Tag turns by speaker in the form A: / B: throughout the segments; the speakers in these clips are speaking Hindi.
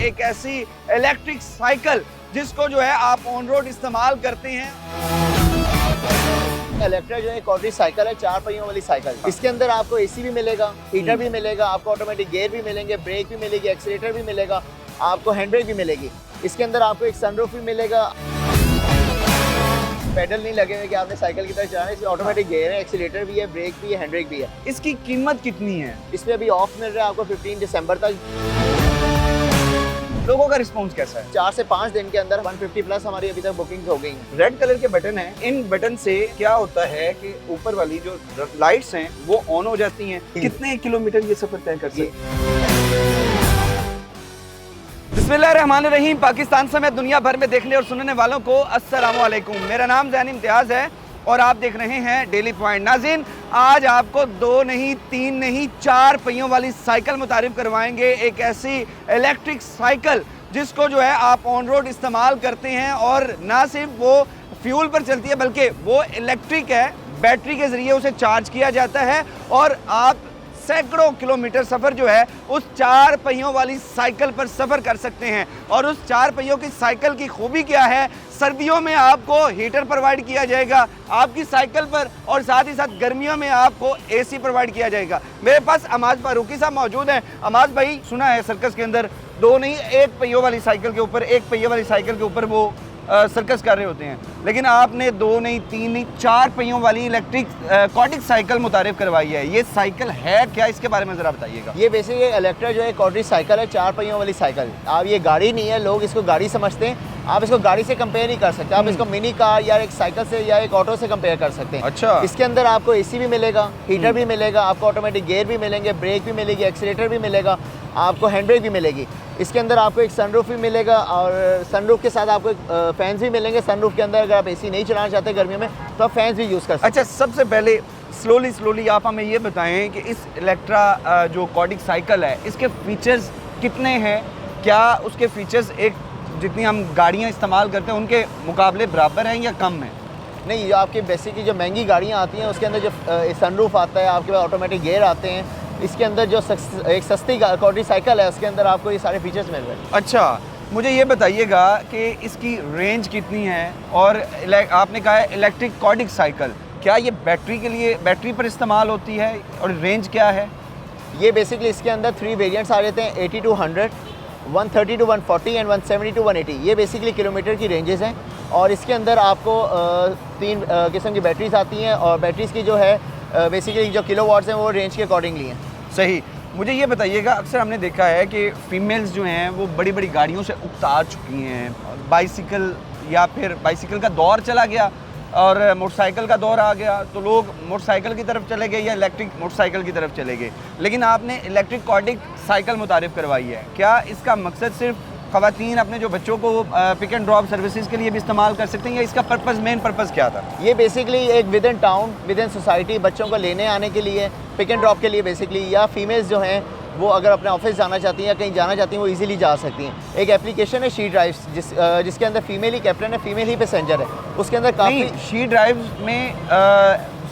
A: एक ऐसी इलेक्ट्रिक साइकिल जिसको जो है आप ऑन रोड इस्तेमाल करते हैं।
B: इलेक्ट्रा जो है क्वाड्री साइकिल है, 4 पहियों वाली साइकिल। इसके अंदर आपको एसी भी मिलेगा, हीटर भी मिलेगा, आपको ऑटोमेटिक गियर भी मिलेंगे, ब्रेक भी मिलेगी, एक्सीलेटर भी मिलेगा, आपको हैंड ब्रेक भी मिलेगी। इसके अंदर आपको एक सनरूफ भी मिलेगा। पेडल नहीं लगे हुए कि आपने साइकिल की तरह चलाना है, इसमें ऑटोमेटिक गियर है, एक्सीलेटर भी है, ब्रेक भी है, हैंड ब्रेक भी है।
A: इसकी कीमत कितनी है?
B: इसमें अभी ऑफ मिल रहा है आपको 15 दिसंबर तक।
A: लोगों का रिस्पॉन्स कैसा है?
B: 4 से 5 दिन के अंदर 150 प्लस हमारी अभी तक बुकिंग हो गई हैं।
A: रेड कलर के बटन हैं, इन बटन से क्या होता है कि ऊपर वाली जो लाइट्स हैं वो ऑन हो जाती हैं। कितने किलोमीटर ये सफर तय कर सकते हैं? बिस्मिल्लाहिर्रहमानिर्रहीम। पाकिस्तान समेत दुनिया भर में देखने और सुनने वालों को अस्सलाम वालेकुम। मेरा नाम ज़ैन इम्तियाज़ है और आप देख रहे हैं डेली पॉइंट। नाज़रीन, आज आपको 2 नहीं 3 नहीं 4 पहियों वाली साइकिल मुतारिफ करवाएंगे। एक ऐसी इलेक्ट्रिक साइकिल जिसको जो है आप ऑन रोड इस्तेमाल करते हैं और ना सिर्फ वो फ्यूल पर चलती है बल्कि वो इलेक्ट्रिक है, बैटरी के ज़रिए उसे चार्ज किया जाता है और आप सैकड़ों किलोमीटर सफ़र जो है उस 4 पहियों वाली साइकिल पर सफ़र कर सकते हैं। और उस 4 पहियों की साइकिल की खूबी क्या है? सर्दियों में आपको हीटर प्रोवाइड किया जाएगा आपकी साइकिल पर और साथ ही साथ गर्मियों में आपको एसी प्रोवाइड किया जाएगा। मेरे पास अमाज फारूकी साहब मौजूद हैं। अमाज भाई, सुना है सर्कस के अंदर 2 नहीं 1 पहियों वाली साइकिल के ऊपर, 1 पहिए वाली साइकिल के ऊपर वो सर्कस कर रहे होते हैं, लेकिन आपने 2 नहीं 3 नहीं 4 पहियों वाली इलेक्ट्रिक क्वाड्रिक साइकिल मुतारिफ करवाई है। ये साइकिल है क्या, इसके बारे में ज़रा बताइएगा।
B: ये बेसिकली इलेक्ट्रा जो है क्वाड्री साइकिल है, 4 पहियों वाली साइकिल। आप ये गाड़ी नहीं है, लोग इसको गाड़ी समझते हैं। आप इसको गाड़ी से कंपेयर नहीं कर सकते, आप इसको मिनी कार या एक साइकिल से या एक ऑटो से कंपेयर कर सकते हैं।
A: अच्छा।
B: इसके अंदर आपको एसी भी मिलेगा, हीटर भी मिलेगा, आपको ऑटोमेटिक गियर भी मिलेंगे, ब्रेक भी मिलेगी, एक्सीलेटर भी मिलेगा, आपको हैंड ब्रेक भी मिलेगी। इसके अंदर आपको एक सनरूफ भी मिलेगा और सनरूफ के साथ आपको फैंस भी मिलेंगे। सनरूफ के अंदर अगर आप एसी नहीं चलाना चाहते गर्मियों में तो आप फैंस भी यूज़ कर सकते हैं।
A: अच्छा, सबसे पहले स्लोली आप हमें ये बताएं कि इस इलेक्ट्रा जो क्वाड्रिक साइकिल है इसके फीचर्स कितने हैं? क्या उसके फीचर्स एक जितनी हम गाड़ियाँ इस्तेमाल करते हैं उनके मुकाबले बराबर हैं या कम हैं?
B: नहीं, जो आपकी बेसिकली जो महंगी गाड़ियाँ आती हैं उसके अंदर जो सनरूफ आता है, आपके पास ऑटोमेटिक गियर आते हैं। इसके अंदर जो एक सस्ती क्वाड्री साइकिल है उसके अंदर आपको ये सारे फीचर्स मिल रहे हैं।
A: अच्छा, मुझे ये बताइएगा कि इसकी रेंज कितनी है और आपने कहा है इलेक्ट्रिक क्वाड्रिक साइकिल, क्या ये बैटरी पर इस्तेमाल होती है और रेंज क्या है?
B: ये बेसिकली इसके अंदर 3 वेरिएंट्स आ जाते हैं, 80 to 100, 130 to 140 एंड 170 to 180। ये बेसिकली किलोमीटर की रेंजेस हैं और इसके अंदर आपको 3 किस्म की बैटरीज आती हैं और बैटरीज की जो है बेसिकली जो किलोवाट्स हैं वो रेंज के अकॉर्डिंगली हैं।
A: सही। मुझे ये बताइएगा, अक्सर हमने देखा है कि फ़ीमेल्स जो हैं वो बड़ी बड़ी गाड़ियों से उकता चुकी हैं। बाइसिकल या फिर बाइसिकल का दौर चला गया और मोटरसाइकिल का दौर आ गया तो लोग मोटरसाइकिल की तरफ चले गए या इलेक्ट्रिक मोटरसाइकिल की तरफ चले गए, लेकिन आपने इलेक्ट्रिक क्वाड्रिक साइकिल मुतारिफ करवाई है। क्या इसका मकसद सिर्फ ख़वातीन अपने जो बच्चों को पिक एंड ड्रॉप सर्विसेज के लिए भी इस्तेमाल कर सकते हैं या इसका मेन पर्पज़ क्या था?
B: ये बेसिकली एक with in town, with in society बच्चों को लेने आने के लिए, पिक एंड ड्रॉप के लिए बेसिकली, या फीमेल्स जो हैं वो अगर अपने ऑफिस जाना चाहती हैं या कहीं जाना चाहती हैं वो इजीली जा सकती हैं। एक एप्लीकेशन है शी ड्राइव्स जिसके अंदर फीमेल ही कैप्टन है, फीमेल ही पैसेंजर है। उसके अंदर काफ़ी
A: शी ड्राइव्स में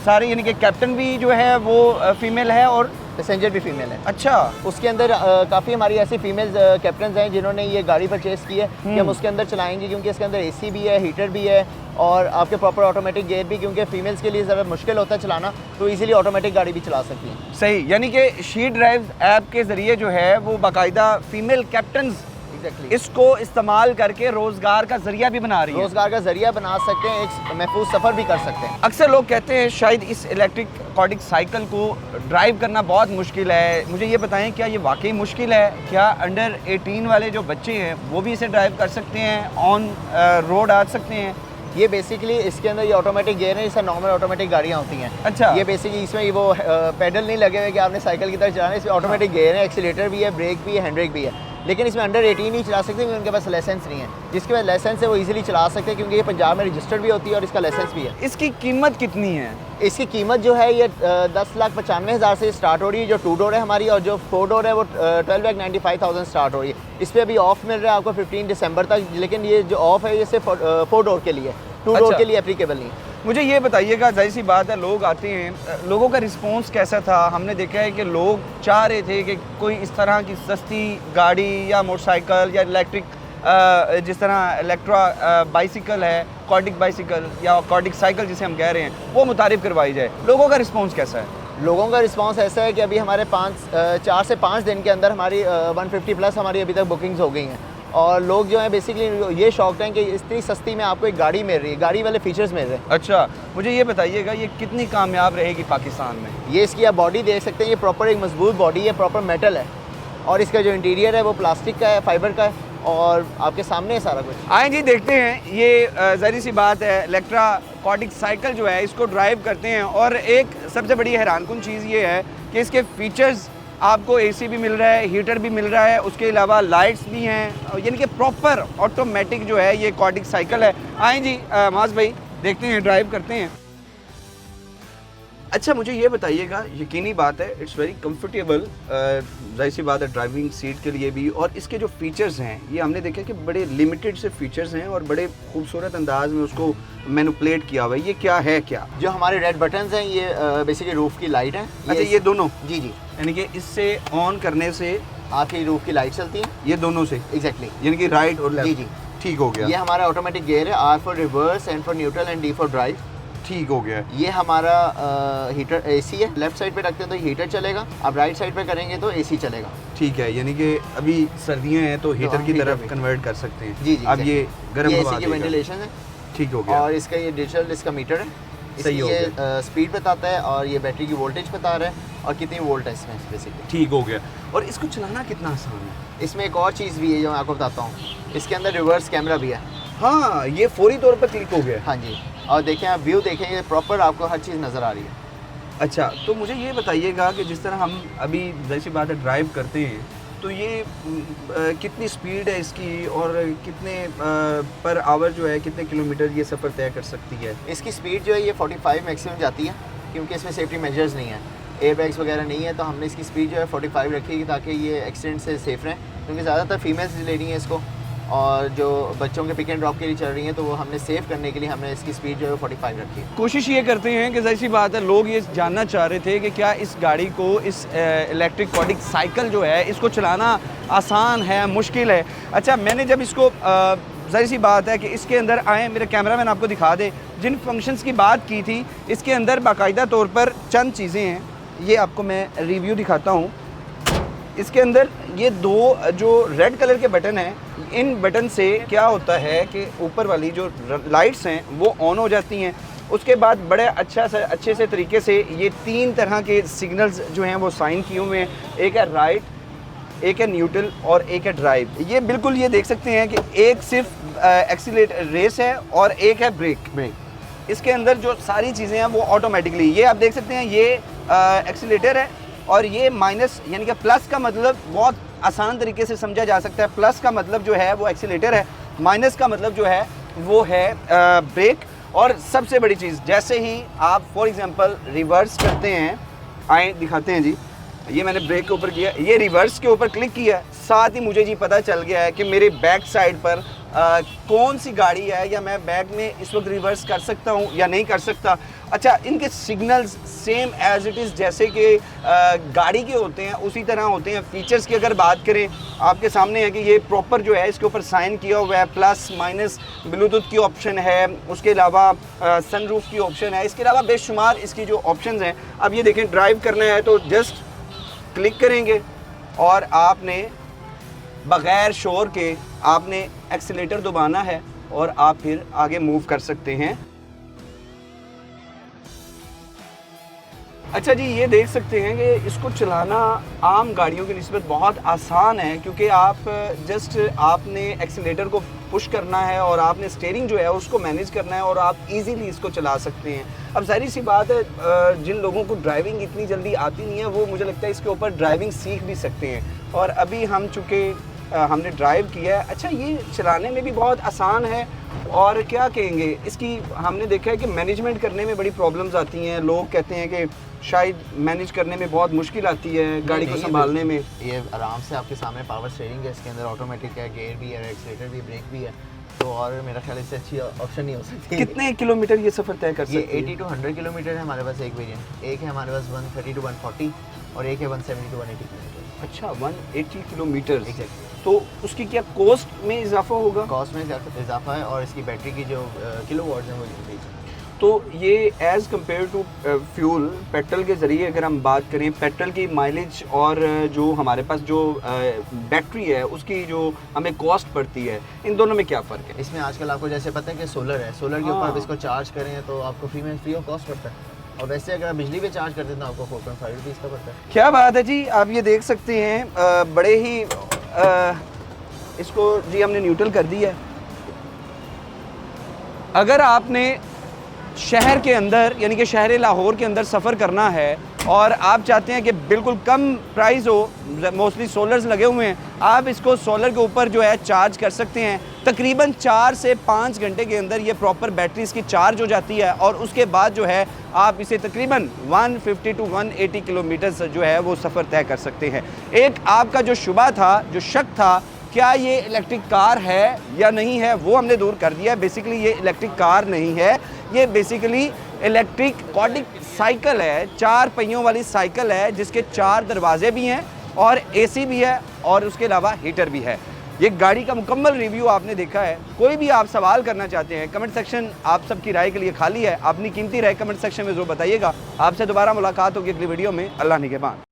A: सारे यानी कि कैप्टन भी जो है वो फीमेल है और
B: पैसेंजर भी फीमेल है।
A: अच्छा।
B: उसके अंदर काफ़ी हमारी ऐसी फीमेल कैप्टन हैं जिन्होंने ये गाड़ी परचेज़ की है कि हम उसके अंदर चलाएंगे, क्योंकि इसके अंदर एसी भी है, हीटर भी है और आपके प्रॉपर ऑटोमेटिक गियर भी, क्योंकि फीमेल्स के लिए ज़रा मुश्किल होता है चलाना, तो इजीली ऑटोमेटिक गाड़ी भी चला सकती हैं।
A: सही, यानी कि शी ड्राइव ऐप के ज़रिए जो है वो बाकायदा फीमेल कैप्टन्स इसको इस्तेमाल करके रोजगार का जरिया भी बना रही है।
B: रोजगार का जरिया बना सकते हैं, एक महफूज सफ़र भी कर सकते हैं।
A: अक्सर लोग कहते हैं शायद इस इलेक्ट्रिक क्वाड्रिक साइकिल को ड्राइव करना बहुत मुश्किल है। मुझे ये बताएं, क्या ये वाकई मुश्किल है? क्या अंडर 18 वाले जो बच्चे हैं वो भी इसे ड्राइव कर सकते हैं, ऑन रोड आ सकते हैं?
B: ये बेसिकली इसके अंदर ये ऑटोमेटिक गियर है, जैसे नॉर्मल ऑटोमेटिक गाड़ियाँ होती हैं।
A: अच्छा।
B: ये बेसिकली इसमें वो पेडल नहीं लगे हुए कि आपने साइकिल की तरह चलाना है, इसमें ऑटोमेटिक गियर है, एक्सीलेटर भी है, ब्रेक भी है, हैंड ब्रेक भी है। लेकिन इसमें अंडर 18 नहीं चला सकते क्योंकि उनके पास लाइसेंस नहीं है। जिसके पास लाइसेंस है वो इजीली चला सकते हैं क्योंकि ये पंजाब में रजिस्टर्ड भी होती है और इसका लाइसेंस भी है।
A: इसकी कीमत कितनी है?
B: इसकी कीमत जो है ये 10,95,000 से स्टार्ट हो रही है जो 2 डोर है हमारी, और जो 4 डोर है वो 12,95,000 स्टार्ट हो रही है। इस पर अभी ऑफ मिल रहा है आपको 15 दिसंबर तक, लेकिन ये जो ऑफ है ये सिर्फ 4 डोर के लिए, 2 डोर के लिए एप्लीकेबल नहीं है।
A: मुझे ये बताइएगा, जाहिर सी बात है लोग आते हैं, लोगों का रिस्पांस कैसा था? हमने देखा है कि लोग चाह रहे थे कि कोई इस तरह की सस्ती गाड़ी या मोटरसाइकिल या इलेक्ट्रिक, जिस तरह इलेक्ट्रा बाइसिकल है, कॉर्डिक बाइसिकल या कॉर्डिक साइकिल जिसे हम कह रहे हैं, वो मुतारिफ करवाई जाए। लोगों का रिस्पांस कैसा है?
B: लोगों का रिस्पांस ऐसा है कि अभी हमारे 4 से 5 दिन के अंदर हमारी 150 प्लस हमारी अभी तक बुकिंग्स हो गई हैं। और लोग जो हैं बेसिकली ये शौक हैं कि इतनी सस्ती में आपको एक गाड़ी मिल रही है, गाड़ी वाले फीचर्स मिल रहे हैं।
A: अच्छा, मुझे ये बताइएगा ये कितनी कामयाब रहेगी पाकिस्तान में?
B: ये इसकी आप बॉडी देख सकते हैं, ये प्रॉपर एक मजबूत बॉडी है, प्रॉपर मेटल है, और इसका जो इंटीरियर है वो प्लास्टिक का है, फाइबर का है, और आपके सामने है सारा कुछ।
A: आए जी देखते हैं। ये ज़ाहिर सी बात है इलेक्ट्रा कॉर्डिक साइकिल जो है इसको ड्राइव करते हैं, और एक सबसे बड़ी हैरानकुन चीज़ ये है कि इसके फीचर्स आपको एसी भी मिल रहा है, हीटर भी मिल रहा है, उसके अलावा लाइट्स भी हैं, यानी कि प्रॉपर ऑटोमेटिक जो है ये कॉर्डिक साइकिल है। आए जी माज भाई देखते हैं, ड्राइव करते हैं। अच्छा, मुझे ये बताइएगा, यकीनी बात है इट्स वेरी कंफर्टेबल, जाहिर सी बात है ड्राइविंग सीट के लिए भी, और इसके जो फीचर्स हैं ये हमने देखा कि बड़े लिमिटेड से फीचर्स हैं और बड़े खूबसूरत अंदाज में उसको मैनिपुलेट किया हुआ है। ये क्या है? क्या
B: जो हमारे रेड बटन्स हैं ये बेसिकली रूफ की लाइट है।
A: अच्छा, ये दोनों?
B: जी जी,
A: यानी कि इससे ऑन करने से
B: आपकी रूफ की लाइट चलती है।
A: ये दोनों से
B: एग्जैक्टली,
A: यानी कि राइट और लेफ्ट?
B: जी जी,
A: ठीक हो गया।
B: ये हमारा ऑटोमेटिक गियर है, R for reverse, N for neutral and D for drive.
A: ठीक हो गया।
B: ये हमारा हीटर एसी है, लेफ्ट साइड पे रखते हैं तो हीटर चलेगा, आप राइट साइड पे करेंगे तो एसी चलेगा।
A: ठीक है, यानी कि अभी सर्दियां हैं तो हीटर की
B: हीटर
A: तरफ
B: भी
A: कन्वर्ट कर सकते हैं।
B: जी जी,
A: अब ये गर्म हवा
B: एसी की वेंटिलेशन है।
A: ठीक हो गया।
B: और इसका ये डिजिटल इसका मीटर है,
A: सही हो
B: ये स्पीड बताता है, और ये बैटरी की वोल्टेज बता रहा है और कितनी वोल्ट है इसमें बेसिकली।
A: ठीक हो गया। और इसको चलाना कितना आसान है?
B: इसमें एक और चीज़ भी है जो मैं आपको बताता हूँ, इसके अंदर रिवर्स कैमरा भी है।
A: हाँ, ये फौरी तौर पर क्लिक हो गया।
B: हाँ जी, और देखें आप व्यू देखेंगे प्रॉपर आपको हर चीज़ नज़र आ रही है।
A: अच्छा, तो मुझे ये बताइएगा कि जिस तरह हम अभी जैसी बात है ड्राइव करते हैं, तो ये कितनी स्पीड है इसकी, और कितने पर आवर जो है कितने किलोमीटर ये सफ़र तय कर सकती है?
B: इसकी स्पीड जो है ये 45 मैक्सिमम जाती है, क्योंकि इसमें सेफ्टी मेजर्स नहीं है, एयरबैग्स वगैरह नहीं है, तो हमने इसकी स्पीड जो है 45 रखी है ताकि ये एक्सीडेंट से सेफ रहें, क्योंकि ज़्यादातर फीमेल्स ले रही हैं इसको, और जो बच्चों के पिक एंड ड्रॉप के लिए चल रही हैं, तो वो हमने सेव करने के लिए हमने इसकी स्पीड जो है 45 रखी है।
A: कोशिश ये करते हैं कि जैसी बात है लोग ये जानना चाह रहे थे कि क्या इस गाड़ी को, इस इलेक्ट्रिक कॉर्डिक साइकिल जो है इसको चलाना आसान है, मुश्किल है? अच्छा, मैंने जब इसको ज़ाहिर सी बात है कि इसके अंदर आए, मेरे कैमरामैन आपको दिखा दे, जिन फंक्शंस की बात की थी इसके अंदर बाकायदा तौर पर चंद चीज़ें हैं, ये आपको मैं रिव्यू दिखाता हूँ। इसके अंदर ये दो जो रेड कलर के बटन हैं, इन बटन से क्या होता है कि ऊपर वाली जो लाइट्स हैं वो ऑन हो जाती हैं। उसके बाद बड़े अच्छे से तरीके से ये 3 तरह के सिग्नल्स जो हैं वो साइन किए हुए हैं, एक है राइट, एक है न्यूट्रल और एक है ड्राइव। ये बिल्कुल ये देख सकते हैं कि एक सिर्फ एक्सीलेटर रेस है और एक है ब्रेक। इसके अंदर जो सारी चीज़ें हैं वो ऑटोमेटिकली, ये आप देख सकते हैं, ये एक्सीलेटर है, और ये माइनस यानी कि प्लस का मतलब बहुत आसान तरीके से समझा जा सकता है। प्लस का मतलब जो है वो एक्सीलेटर है, माइनस का मतलब जो है वो है ब्रेक। और सबसे बड़ी चीज़, जैसे ही आप फॉर एग्जांपल रिवर्स करते हैं, आए दिखाते हैं जी, ये मैंने ब्रेक के ऊपर किया, ये रिवर्स के ऊपर क्लिक किया, साथ ही मुझे जी पता चल गया है कि मेरे बैक साइड पर कौन सी गाड़ी है, या मैं बैक में इस वक्त रिवर्स कर सकता हूँ या नहीं कर सकता। अच्छा, इनके signals same as it is जैसे कि गाड़ी के होते हैं उसी तरह होते हैं। फीचर्स की अगर बात करें, आपके सामने है कि ये प्रॉपर जो है इसके ऊपर साइन किया हुआ है, प्लस माइनस ब्लूटूथ की ऑप्शन है, उसके अलावा सनरूफ की ऑप्शन है, इसके अलावा बेशुमार इसकी जो ऑप्शंस हैं। अब ये देखें, ड्राइव करना है तो जस्ट क्लिक करेंगे और आपने बग़ैर शोर के आपने एक्सीलेटर दबाना है और आप फिर आगे मूव कर सकते हैं। अच्छा जी, ये देख सकते हैं कि इसको चलाना आम गाड़ियों की निस्बत बहुत आसान है, क्योंकि आप जस्ट आपने एक्सीलेटर को पुश करना है और आपने स्टीयरिंग जो है उसको मैनेज करना है और आप इजीली इसको चला सकते हैं। अब जाहिर सी बात है, जिन लोगों को ड्राइविंग इतनी जल्दी आती नहीं है वो मुझे लगता है इसके ऊपर ड्राइविंग सीख भी सकते हैं, और अभी हम चूँकि हमने ड्राइव किया है। अच्छा, ये चलाने में भी बहुत आसान है, और क्या कहेंगे इसकी, हमने देखा है कि मैनेजमेंट करने में बड़ी प्रॉब्लम्स आती हैं। लोग कहते हैं कि शायद मैनेज करने में बहुत मुश्किल आती है गाड़ी को संभालने में।
B: ये आराम से आपके सामने पावर स्टीयरिंग है, इसके अंदर ऑटोमेटिक है, गियर भी है, एक्सीलेटर भी, ब्रेक भी है, तो और मेरा ख्याल इससे अच्छी ऑप्शन नहीं हो सकती।
A: कितने किलोमीटर ये सफ़र तय कर
B: ये
A: सकती है?
B: 80 to 100 किलोमीटर है हमारे पास एक वेरिएंट, एक है हमारे पास 130 to 140 और एक है 170 to 180 किलोमीटर।
A: अच्छा 180 किलोमीटर।
B: एग्जैक्टली।
A: तो उसकी क्या कॉस्ट में इजाफा होगा?
B: कॉस्ट में इजाफा है और इसकी बैटरी की जो किलो वॉट्स हैं वो इंक्रीज है।
A: तो ये as compare to fuel petrol के ज़रिए अगर हम बात करें, पेट्रोल की माइलेज और जो हमारे पास जो बैटरी है उसकी जो हमें कॉस्ट पड़ती है, इन दोनों में क्या फ़र्क है?
B: इसमें आजकल आपको जैसे पता है कि सोलर है, सोलर के ऊपर आप इसको चार्ज करें तो आपको फ्री ऑफ कॉस्ट पड़ता है, और वैसे अगर आप बिजली पे चार्ज करते हैं तो आपको 4.5 रुपीज़ का पड़ता है।
A: क्या बात है जी, आप ये देख सकते हैं बड़े ही इसको जी हमने न्यूट्रल कर दिया है। अगर आपने शहर के अंदर यानी कि शहर लाहौर के अंदर सफ़र करना है और आप चाहते हैं कि बिल्कुल कम प्राइस हो, मोस्टली सोलर्स लगे हुए हैं, आप इसको सोलर के ऊपर जो है चार्ज कर सकते हैं। तकरीबन 4 से 5 घंटे के अंदर ये प्रॉपर बैटरी इसकी चार्ज हो जाती है और उसके बाद जो है आप इसे तकरीबन 150 टू 180 किलोमीटर जो है वो सफ़र तय कर सकते हैं। एक आपका जो शुबा था, जो शक था, क्या ये इलेक्ट्रिक कार है या नहीं है, वो हमने दूर कर दिया है। बेसिकली ये इलेक्ट्रिक कार नहीं है, ये बेसिकली इलेक्ट्रिक कॉडिक साइकिल है, 4 पहियों वाली साइकिल है जिसके 4 दरवाजे भी हैं और एसी भी है और उसके अलावा हीटर भी है। ये गाड़ी का मुकम्मल रिव्यू आपने देखा है। कोई भी आप सवाल करना चाहते हैं, कमेंट सेक्शन आप सबकी राय के लिए खाली है। अपनी कीमती राय कमेंट सेक्शन में ज़रूर बताइएगा। आपसे दोबारा मुलाकात होगी अगली वीडियो में। अल्लाह निगहबान।